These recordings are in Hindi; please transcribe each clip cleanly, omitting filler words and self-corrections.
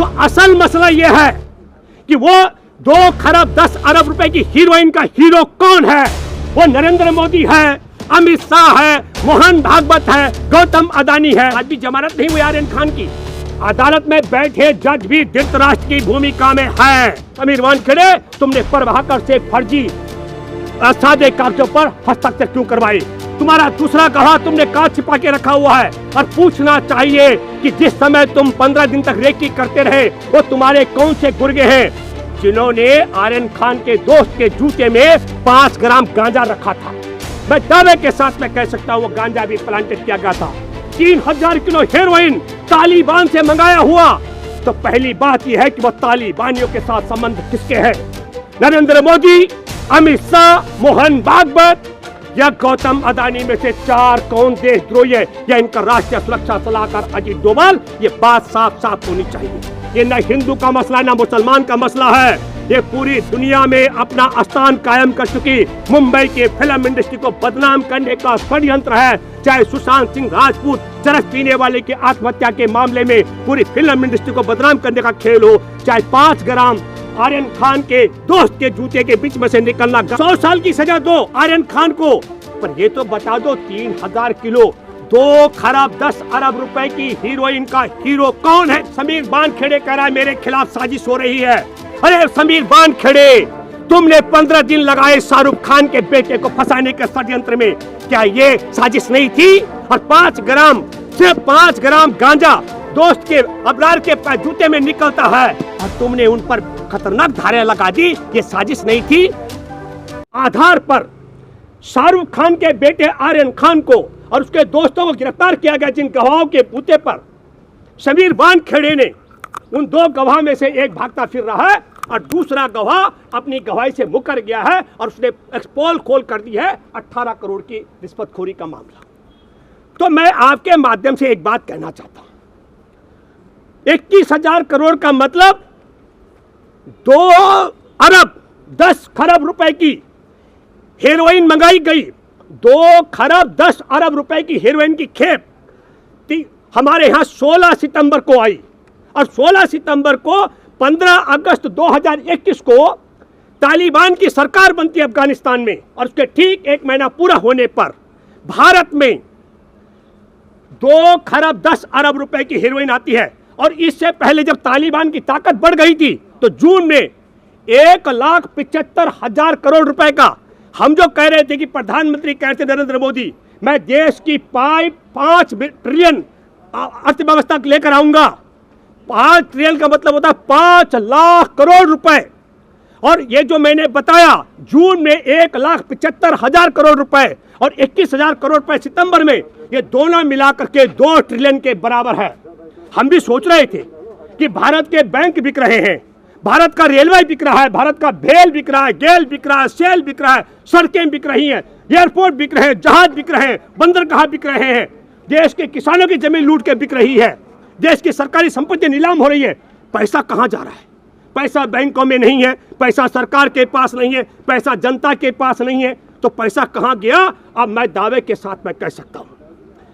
तो असल मसला यह है कि वो 2 खरब 10 अरब रुपए की हीरोइन का हीरो कौन है? वो नरेंद्र मोदी है, अमित शाह है, मोहन भागवत है, गौतम अदानी है। आज भी जमानत नहीं हुई आर्यन खान की। अदालत में बैठे जज भी धृतराष्ट्र की भूमिका में है। समीर वानखेड़े, तुमने प्रभाकर से फर्जी सादे कागजों पर हस्ताक्षर क्यों करवाए? तुम्हारा दूसरा गवाह तुमने कहाँ छिपा के रखा हुआ है? और पूछना चाहिए कि जिस समय तुम 15 दिन तक रेकी करते रहे, वो तुम्हारे कौन से गुर्गे हैं जिन्होंने आर्यन खान के दोस्त के जूते में 5 ग्राम गांजा रखा था? मैं दावे के साथ में कह सकता हूँ वो गांजा भी प्लांटेड किया गया था। 3000 किलो हेरोइन तालिबान से मंगाया हुआ। तो पहली बात यह है कि वो तालिबानियों के साथ संबंध किसके हैं? नरेंद्र मोदी, अमित शाह, मोहन भागवत या गौतम अदानी में से 4 कौन देशद्रोही है? या इनका राष्ट्रीय सुरक्षा सलाहकार अजीत डोभाल? ये बात साफ साफ होनी चाहिए। ये न हिंदू का मसला न मुसलमान का मसला है। ये पूरी दुनिया में अपना स्थान कायम कर चुकी मुंबई के फिल्म इंडस्ट्री को बदनाम करने का षड्यंत्र है। चाहे सुशांत सिंह राजपूत चरस पीने वाले की आत्महत्या के मामले में पूरी फिल्म इंडस्ट्री को बदनाम करने का खेल हो, चाहे 5 ग्राम आर्यन खान के दोस्त के जूते के बीच में से निकलना, 100 साल की सजा दो आर्यन खान को। पर ये तो बता दो 3000 किलो 2 खरब 10 अरब रुपए की हीरोइन का हीरो कौन है? समीर वानखेड़े कह रहा है मेरे खिलाफ साजिश हो रही है। अरे समीर वानखेड़े, तुमने 15 दिन लगाए शाहरुख खान के बेटे को फंसाने के षड्यंत्र में। क्या ये साजिश नहीं थी? और 5 ग्राम, सिर्फ 5 ग्राम गांजा दोस्त के अबरार के जूते में निकलता है और तुमने उन पर खतरनाक धारे लगा दी। ये साजिश नहीं थी? आधार पर शाहरुख खान के बेटे आर्यन खान को और उसके दोस्तों को गिरफ्तार किया गया, जिन गवाहों के बूते पर समीर वानखेड़े ने उन 2 गवाह में से एक भागता फिर रहा है और दूसरा गवाह अपनी गवाही से मुकर गया है और उसने एक्सपोल खोल कर दी है 18 करोड़ की रिश्वतखोरी का मामला। तो मैं आपके माध्यम से एक बात कहना चाहता हूं। 21,000 करोड़ का मतलब 2 अरब 10 खरब रुपए की हेरोइन मंगाई गई। 2 खरब 10 अरब रुपए की हेरोइन की खेप हमारे यहां 16 सितंबर को आई और 16 सितंबर को 15 अगस्त 2021 को तालिबान की सरकार बनती है अफगानिस्तान में और उसके ठीक 1 महीना पूरा होने पर भारत में 2 खरब 10 अरब रुपए की हेरोइन आती है। और इससे पहले जब तालिबान की ताकत बढ़ गई थी तो जून में 1,75,000 करोड़ रुपए का हम जो कह रहे थे कि प्रधानमंत्री कहते नरेंद्र मोदी मैं देश की 5 ट्रिलियन अर्थव्यवस्था लेकर आऊंगा। 5 ट्रिलियन का मतलब होता है 5 लाख करोड़ रुपए। और ये जो मैंने बताया जून में 1,75,000 करोड़ रुपए और 21,000 करोड़ रुपए सितंबर में, ये दोनों मिलाकर के 2 ट्रिलियन के बराबर है। हम भी सोच रहे थे कि भारत के बैंक बिक रहे हैं, भारत का रेलवे बिक रहा है, भारत का भेल बिक रहा है, गेल बिक रहा है, सेल बिक रहा है, सड़कें बिक रही हैं, एयरपोर्ट बिक रहे हैं, जहाज बिक रहे हैं, बंदरगाह बिक रहे हैं, देश के किसानों की जमीन लूट के बिक रही है, देश की सरकारी संपत्ति नीलाम हो रही है। पैसा कहाँ जा रहा है? पैसा बैंकों में नहीं है, पैसा सरकार के पास नहीं है, पैसा जनता के पास नहीं है। तो पैसा कहाँ गया? अब मैं दावे के साथ मैं कह सकता हूँ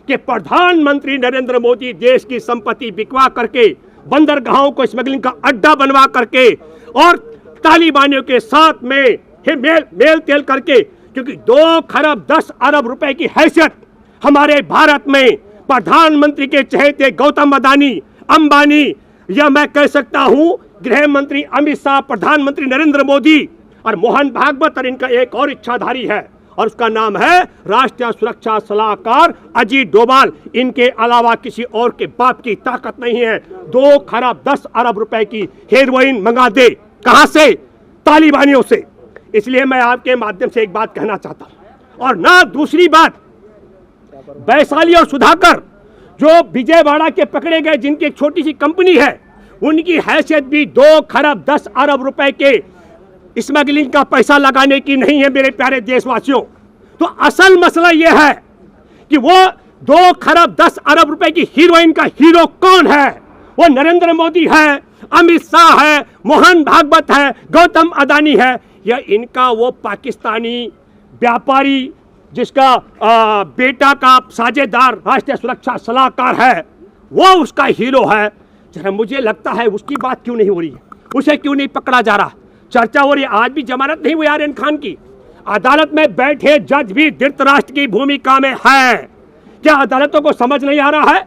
कि प्रधानमंत्री नरेंद्र मोदी देश की संपत्ति बिकवा करके, बंदरगाहों को स्मगलिंग का अड्डा बनवा करके और तालिबानियों के साथ में मेल तेल करके, क्योंकि 2 खरब 10 अरब रुपए की हैसियत हमारे भारत में प्रधानमंत्री के चहेते गौतम अदानी, अंबानी, या मैं कह सकता हूं गृह मंत्री अमित शाह, प्रधानमंत्री नरेंद्र मोदी और मोहन भागवत, और इनका एक और इच्छाधारी है और उसका नाम है राष्ट्रीय सुरक्षा सलाहकार अजीत डोभाल। इनके अलावा किसी और के बाप की ताकत नहीं है 2 खरब 10 अरब रुपए की हेरोइन मंगा दे। कहां से? तालिबानियों से। इसलिए मैं आपके माध्यम से एक बात कहना चाहता हूं। और ना दूसरी बात, वैशाली और सुधाकर जो विजयवाड़ा के पकड़े गए, जिनकी एक छोटी सी कंपनी है, उनकी हैसियत भी 2 खरब 10 अरब रुपए के स्मगलिंग का पैसा लगाने की नहीं है मेरे प्यारे देशवासियों। तो असल मसला यह है कि वो 2 खरब 10 अरब रुपए की हीरोइन का हीरो कौन है? वो नरेंद्र मोदी है, अमित शाह है, मोहन भागवत है, गौतम अदानी है, या इनका वो पाकिस्तानी व्यापारी जिसका बेटा का साझेदार राष्ट्रीय सुरक्षा सलाहकार है, वो उसका हीरो है। जरा मुझे लगता है उसकी बात क्यों नहीं हो रही है, उसे क्यों नहीं पकड़ा जा रहा। चर्चा हो रही है, आज भी जमानत नहीं हुई आर्यन खान की। अदालत में बैठे जज भी धृतराष्ट्र की भूमिका में है। क्या अदालतों को समझ नहीं आ रहा है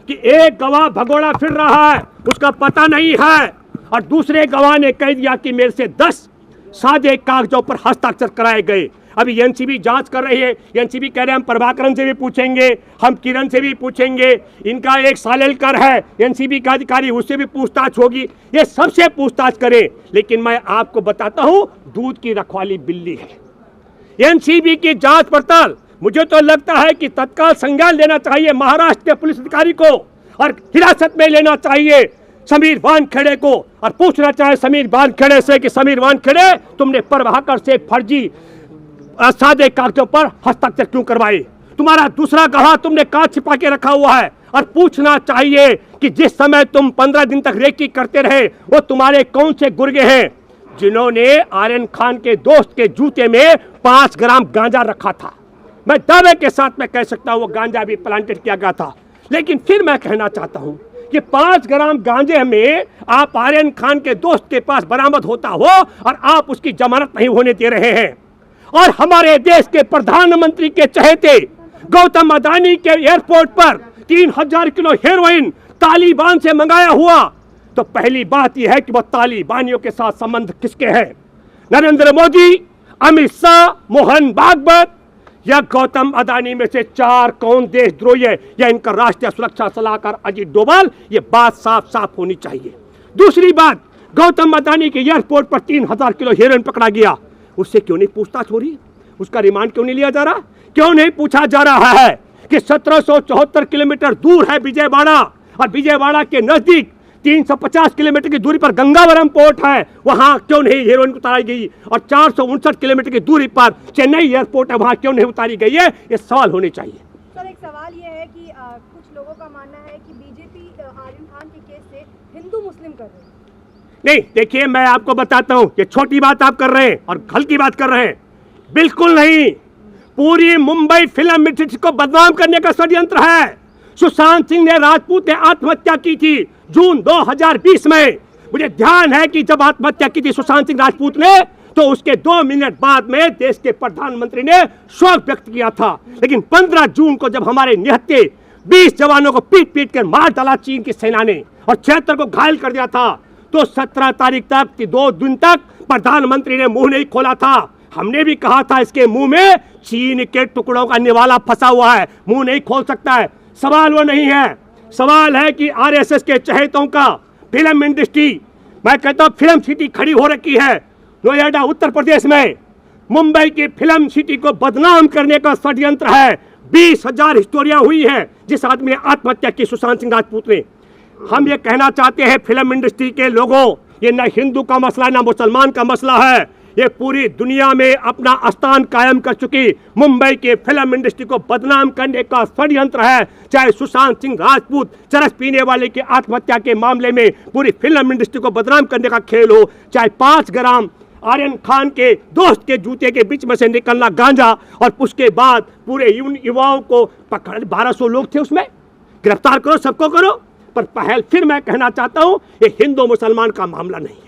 कि एक गवाह भगोड़ा फिर रहा है, उसका पता नहीं है, और दूसरे गवाह ने कह दिया कि मेरे से 10 सादे कागजों पर हस्ताक्षर कराए गए। अभी एनसीबी जांच कर रही है। एनसीबी कह रहे हैं हम प्रभाकरन से भी पूछेंगे, हम किरण से भी पूछेंगे, इनका एक सालेलकर है एनसीबी का अधिकारी, उससे भी पूछताछ होगी। ये सबसे पूछताछ करें, लेकिन मैं आपको बताता हूं दूध की रखवाली बिल्ली है एनसीबी की जांच पड़ताल। मुझे तो लगता है कि तत्काल संज्ञान लेना चाहिए महाराष्ट्र के पुलिस अधिकारी को और हिरासत में लेना चाहिए समीर वानखेड़े को, और पूछना चाहिए समीर वानखेड़े से कि समीर वानखेड़े तुमने प्रभाकर से फर्जी सादे कागजों पर हस्ताक्षर क्यों करवाए, तुम्हारा दूसरा गवाह तुमने कहां छिपा के रखा हुआ है। और पूछना चाहिए कि जिस समय तुम 15 दिन तक रेकी करते रहे वो तुम्हारे कौन से गुर्गे हैं जिन्होंने आर्यन खान के दोस्त के जूते में 5 ग्राम गांजा रखा था। मैं दावे के साथ में कह सकता हूं वो गांजा भी प्लांटेड किया गया था। लेकिन फिर मैं कहना चाहता हूं कि 5 ग्राम गांजे में आप आर्यन खान के दोस्त के पास बरामद होता हो और आप उसकी जमानत नहीं होने दे रहे हैं। और हमारे देश के प्रधानमंत्री के चहेते गौतम अदानी के एयरपोर्ट पर 3000 किलो हेरोइन तालिबान से मंगाया हुआ, तो पहली बात यह है कि वह तालिबानियों के साथ संबंध किसके हैं? नरेंद्र मोदी, अमित शाह, मोहन भागवत या गौतम अदानी में से 4 कौन देशद्रोही है, या इनका राष्ट्रीय सुरक्षा सलाहकार अजीत डोभाल? ये बात साफ साफ होनी चाहिए। दूसरी बात, गौतम अदानी के एयरपोर्ट पर 3000 किलो हेरोइन पकड़ा गया, उससे क्यों नहीं पूछताछ हो रही? उसका रिमांड क्यों नहीं लिया जा रहा? क्यों नहीं पूछा जा रहा है कि 1774 किलोमीटर दूर है विजयवाड़ा, और विजयवाड़ा के नजदीक 350 किलोमीटर की दूरी पर गंगावरम पोर्ट है, वहां क्यों नहीं हेरोइन उतारी गई? और 459 किलोमीटर की दूरी पर चेन्नई एयरपोर्ट है, वहां क्यों नहीं उतारी गई है? ये सवाल होने चाहिए। सर, एक सवाल ये है कि कुछ लोगों का मानना है कि बीजेपी आर्यन खान के केस से हिंदू मुस्लिम कर रही है। नहीं, देखिए मैं आपको बताता हूं, ये छोटी बात आप कर रहे हैं और हल्की बात कर रहे हैं। बिल्कुल नहीं, पूरी मुंबई फिल्म इंडस्ट्री को बदनाम करने का षड्यंत्र है। सुशांत सिंह ने राजपूत ने आत्महत्या की थी जून 2020 में। मुझे ध्यान है कि जब आत्महत्या की थी सुशांत सिंह राजपूत ने, तो उसके 2 मिनट बाद में देश के प्रधानमंत्री ने शोक व्यक्त किया था। लेकिन 15 जून को जब हमारे निहत्थे 20 जवानों को पीट पीट कर मार डाला चीन की सेना ने और 76 को घायल कर दिया था, तो 17 तारीख तक 2 दिन तक प्रधानमंत्री ने मुंह नहीं खोला था। हमने भी कहा था इसके मुंह में चीन के टुकड़ों का निवाला फंसा हुआ है, मुंह नहीं खोल सकता है। सवाल वो नहीं है, सवाल है कि आरएसएस के चहेतों का फिल्म इंडस्ट्री, मैं कहता हूं फिल्म सिटी खड़ी हो रखी है नोएडा उत्तर प्रदेश में। मुंबई की फिल्म सिटी को बदनाम करने का षड्यंत्र है। 20,000 हिस्टोरियां हुई हैं जिस आदमी ने आत्महत्या की, सुशांत सिंह राजपूत ने। हम ये कहना चाहते हैं फिल्म इंडस्ट्री के लोगों, ये न हिंदू का मसला न मुसलमान का मसला है, ये पूरी दुनिया में अपना स्थान कायम कर चुकी मुंबई के फिल्म इंडस्ट्री को बदनाम करने का षड्यंत्र है। चाहे सुशांत सिंह राजपूत चरस पीने वाले की आत्महत्या के मामले में पूरी फिल्म इंडस्ट्री को बदनाम करने का खेल हो, चाहे 5 ग्राम आर्यन खान के दोस्त के जूते के बीच में से निकलना गांजा, और उसके बाद पूरे युवाओं को पकड़ 1200 लोग थे उसमें, गिरफ्तार करो, सबको करो। पर पहल फिर मैं कहना चाहता हूं, ये हिंदू मुसलमान का मामला नहीं है।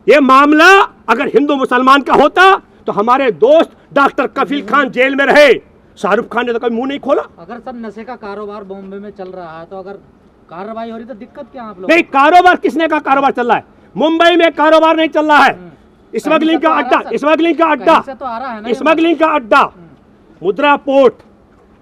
ये मामला अगर हिंदू मुसलमान का होता तो हमारे दोस्त डॉक्टर कफील खान जेल में रहे, शाहरुख खान ने तो कभी मुंह नहीं खोला। अगर सब नशे का कारोबार बॉम्बे में चल रहा है तो अगर कार्रवाई हो रही तो दिक्कत क्या आप लोग? नहीं, कारोबार किसने का कारोबार चल रहा है? मुंबई में कारोबार नहीं चल रहा है, स्मगलिंग का अड्डा, स्मगलिंग का अड्डा, स्मगलिंग का अड्डा। मुद्रा पोर्ट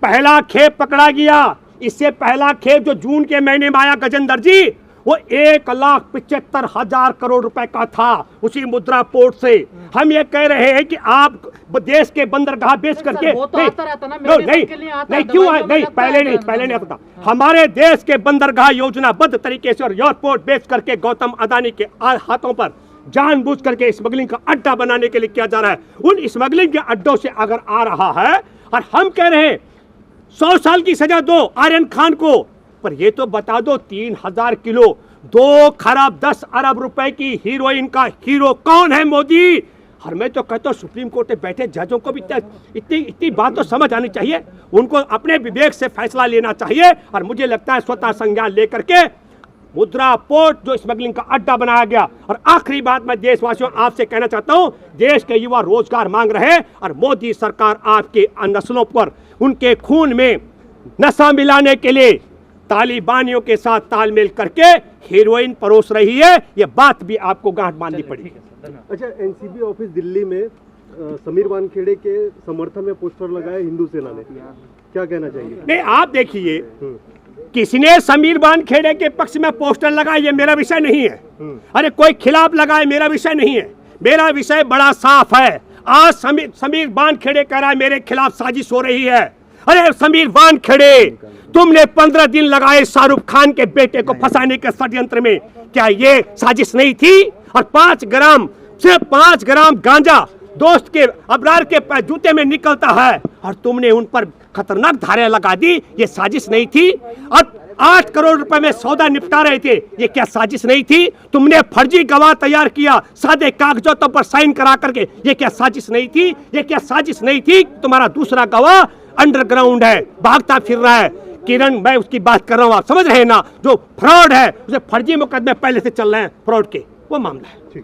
पहला खेप पकड़ा गया। इससे पहला खेप जो जून के महीने में आया गजेंद्र जी, वो 1,75,000 करोड़ रुपए का था उसी मुद्रा पोर्ट से। हम ये कह रहे हैं कि आप देश के बंदरगाह बेच करके नहीं, क्यों है? नहीं, पहले नहीं आता था। हमारे देश के बंदरगाह योजनाबद्ध तरीके से और एयरपोर्ट बेच करके गौतम अदानी के हाथों पर जानबूझ करके स्मगलिंग का अड्डा बनाने के लिए किया जा रहा है। उन स्मगलिंग के अड्डों से अगर आ रहा है, और हम कह रहे हैं 100 साल की सजा दो आर्यन खान को, पर ये तो बता दो 3000 किलो 2 खरब 10 अरब रुपए की हीरोइन का हीरो कौन है? मोदी। और मैं तो कहता हूँ सुप्रीम कोर्ट में बैठे जजों को भी इतनी बात तो समझ आनी चाहिए, उनको अपने विवेक से फैसला लेना चाहिए। और मुझे लगता है स्वतः संज्ञान लेकर के मुद्रा पोर्ट जो स्मगलिंग का अड्डा बनाया गया। और आखिरी बात मैं देशवासियों आपसे कहना चाहता हूं, देश के युवा रोजगार मांग रहे हैं और मोदी सरकार आपके नस्लों पर उनके खून में नशा मिलाने के लिए तालिबानियों के साथ तालमेल करके हीरोइन परोस रही है। ये बात भी आपको गांठ बांधनी पड़ेगी। अच्छा, एनसीबी ऑफिस दिल्ली में समीर वानखेड़े के समर्थन में पोस्टर लगाए हिंदू सेना ने, क्या कहना चाहिए? नहीं, आप देखिए, किसने समीर वानखेड़े के पक्ष में पोस्टर लगाए ये मेरा विषय नहीं है। अरे कोई खिलाफ लगाए मेरा विषय नहीं है। मेरा विषय बड़ा साफ है। आज समीर वानखेड़े कह रहा है मेरे खिलाफ साजिश हो रही है। अरे समीर वानखेड़े, तुमने 15 दिन लगाए शाहरुख खान के बेटे को फंसाने के षड्यंत्र में, क्या ये साजिश नहीं थी? और 5 ग्राम, सिर्फ 5 ग्राम गांजा दोस्त के अबरार के जूते में निकलता है और तुमने उन पर खतरनाक धारे लगा दी, ये साजिश नहीं थी? और 8 करोड़ रुपए में सौदा निपटा रहे थे, ये क्या साजिश नहीं थी? तुमने फर्जी गवाह तैयार किया सादे कागजातों पर साइन करा करके, ये क्या साजिश नहीं थी? ये क्या साजिश नहीं थी? तुम्हारा दूसरा गवाह अंडरग्राउंड है, भागता फिर रहा है। किरण, मैं उसकी बात कर रहा हूँ, आप समझ रहे हैं ना? जो फ्रॉड है, उसे फर्जी मुकदमे पहले से चल रहे हैं, फ्रॉड के, वो मामला है।